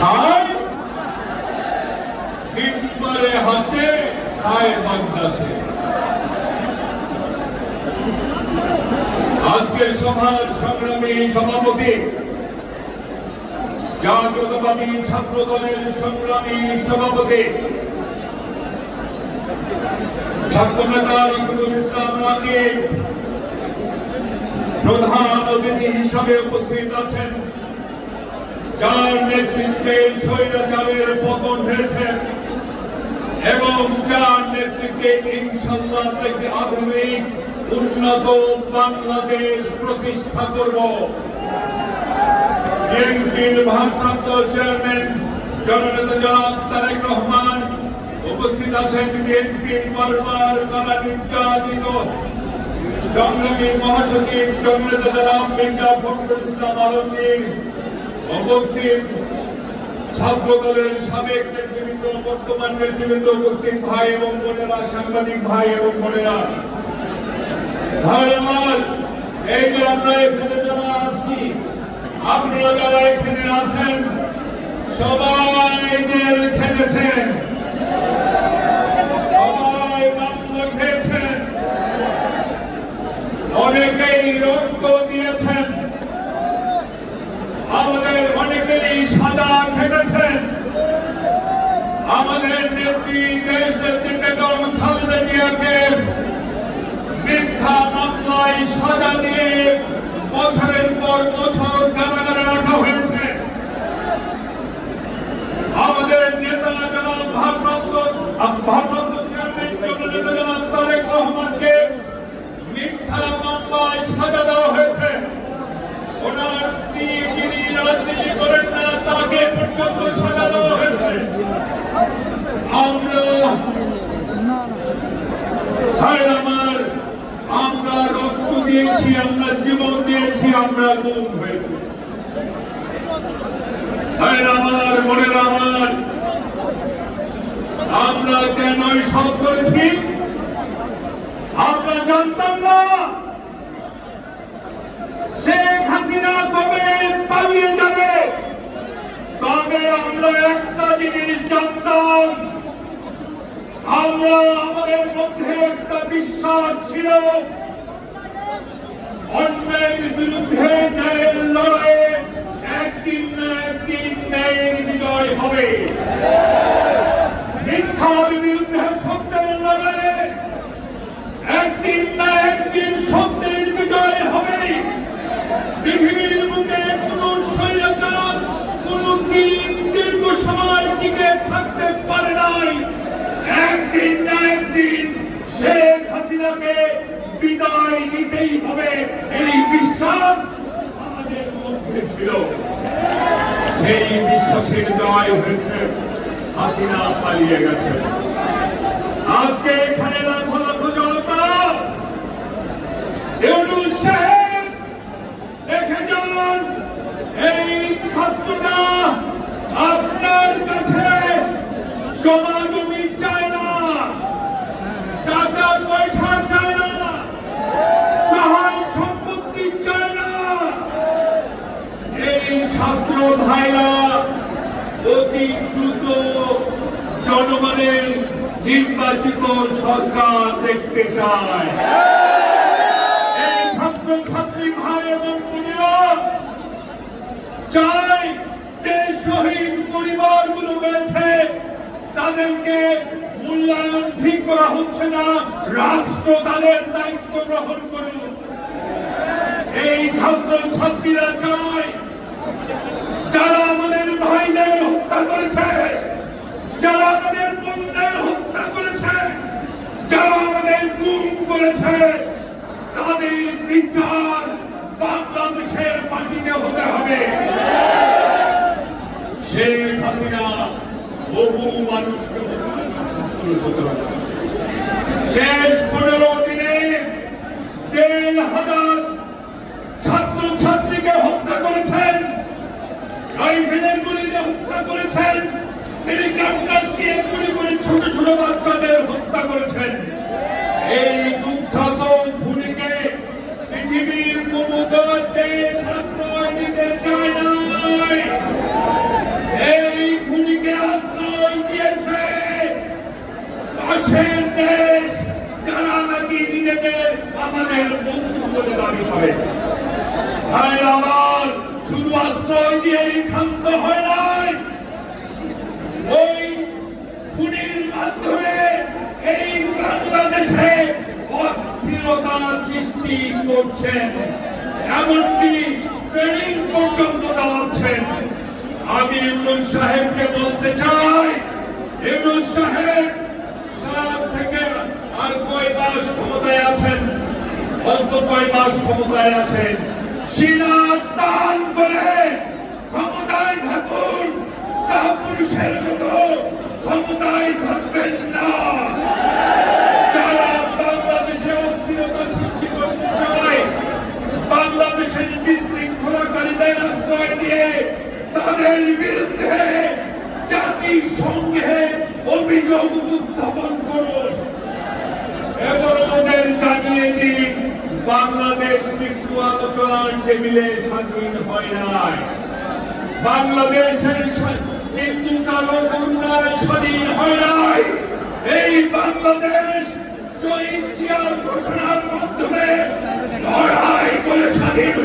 খায় দিনবারে হাসে, খায় বাগদাসে। আজকের সভার সংগ্রামী সভাপতি, জাতীয়তাবাদী ছাত্র দলের সংগ্রামী সভাপতি, ছাত্র নেতা রকিবুল ইসলাম রাকিব প্রধান অতিথি হিসাবে উপস্থিত আছেন, যার নেতৃত্বে স্বৈরাচারের পতন হয়েছে এবং যার নেতৃত্বে ইনশাআল্লাহ একটি আধুনিক উন্নত বাংলাদেশ প্রতিষ্ঠা করব। বিএনপির ভারপ্রাপ্ত চেয়ারম্যান জননেতা জনাব তারেক রহমান উপস্থিত আছেন, বিএনপির বারবার কারা নির্যাতিত সংগ্রামী মহাসচিব জননেতা জনাব মির্জা ফখরুল ইসলাম আলমগীর উপস্থিত, ছাত্র দলের সাবেক নেতৃবৃন্দ, বর্তমান নেতৃবৃন্দ উপস্থিত, ভাই এবং বোনেরা, সাংবাদিক ভাই এবং বোনেরা, ভাই আমার, এই যে আমরা এখানে যারা আছি, আপনারা যারা এখানে আছেন, সবাই জেল খেটেছেন, সবাই মামলা খেয়েছেন, অনেকেই রক্ত দিয়েছেন, আমাদের অনেকেই সাজা খেটেছেন। আমাদের নেত্রী, দেশ নেত্রী বেগম খালেদা জিয়াকে মিথ্যা মামলায় সাজা দিয়ে বছরের পর বছর কারাগারে রাখা হয়েছে। আমাদের নেতা জনাব ভারপ্রাপ্ত চেয়ারম্যান জননেতা জনাব তারেক রহমানকে মিথ্যা মামলায় সাজা দেওয়া হয়েছে। ওনার স্ত্রী যিনি রাজনীতি করেন না, তাকে পর্যন্ত সাজা দেওয়া হয়েছে। আমরা রক্ত দিয়েছি, আমরা জীবন দিয়েছি, আমরা গুম হয়েছি। আমার মনের আমার, আমরা কেন সব করেছি? আমরা জানতাম না শেখ হাসিনা কবে পালিয়ে যাবে, তবে আমরা একটা জিনিস জানতাম, আমরা আমাদের মধ্যে একটা বিশ্বাস ছিল, অন্যায়ের বিরুদ্ধে ন্যায়ের লড়াইয়ে একদিন না একদিন ন্যায়ের বিজয় হবে। মিথ্যার বিরুদ্ধে সত্যের লড়াইয়ে একদিন না একদিন সত্যের বিজয় হবে। পৃথিবীর বুকে কোন স্বৈরাচার কোনদিন দীর্ঘ সময় টিকে থাকতে পারে নাই। একদিন না একদিন শেখ হাসিনাকে বিদায় নিতেই হবে, এই বিশ্বাস আমাদের মধ্যে ছিল। সেই বিশ্বাসের জয় হয়েছে, হাসিনা পালিয়ে গেছে। আজকে এখানে লাখো লাখো জনতা, ইউনূস সাহেব দেখে যান, এই ছাত্ররা আপনার কাছে জমা জমি চায় না, টাকা পয়সা চায় না, সহায় সম্পত্তি চায় না। এই ছাত্র ভাইরা অতি দ্রুত জনগণের নির্বাচিত সরকার দেখতে চায়। এই ছাত্র ছাত্রী ভাই এবং বোনেরা চায় যে শহীদ পরিবারগুলো রয়েছে তাদেরকে মূল্যায়ন ঠিক করা হচ্ছে না, রাষ্ট্র তাদের দায়িত্ব গ্রহণ করুন। এই ছাত্র ছাত্রীরা চায় যারা আমাদের ভাইদের হত্যা করেছে, যারা আমাদের বোনদের হত্যা করেছে, যারা আমাদের গুম করেছে, তাদের বিচার বাংলাদেশের মাটিতে হতে হবে। শেখ হাসিনা বহু মানুষকে শেষ 15 দিনে 1,500 ছাত্র ছাত্রীকে হত্যা করেছেন, রাইফেলের গুলিতে হত্যা করেছেন, হেলিকপ্টার দিয়ে গুলি করে ছোট ছোট বাচ্চাদের হত্যা করেছেন। এই কুখ্যাত খুনিকে পৃথিবীর কোন দেশ আশ্রয় দিতে চায় না। এই ক্ষান্ত হয় নাই। ওই খুনির মাধ্যমে এই বাংলাদেশে অস্থিরতা সৃষ্টি করছেন, এমনকি ট্রেনিং পর্যন্ত চালাচ্ছেন। আমি ইউনূস সাহেবকে বলতে চাই, ইউনূস সাহেব 7 থেকে আর কয় মাস ক্ষমতায় আছেন, অল্প কয় মাস ক্ষমতায় আছেন, সিনা টান করে ক্ষমতায় থাকুন, কাপুরুষের মতো ক্ষমতায় থাকবেন না। যারা বাংলাদেশে অস্থিরতা সৃষ্টি করতে চায়, বাংলাদেশের বিশৃঙ্খলাকারীদের আশ্রয় দিয়ে তাদের বিরুদ্ধে জাতিসংঘে অভিযোগ উপস্থাপন করুন এবং ওদের জানিয়ে দিন বাংলাদেশ কিন্তু আলোচনার টেবিলে স্বাধীন হয় নাই। বাংলাদেশের কিন্তু কালো বন্যায় স্বাধীন হয় নাই। এই বাংলাদেশ শহীদ জিয়ার ঘোষণার মাধ্যমে লড়াই করে স্বাধীন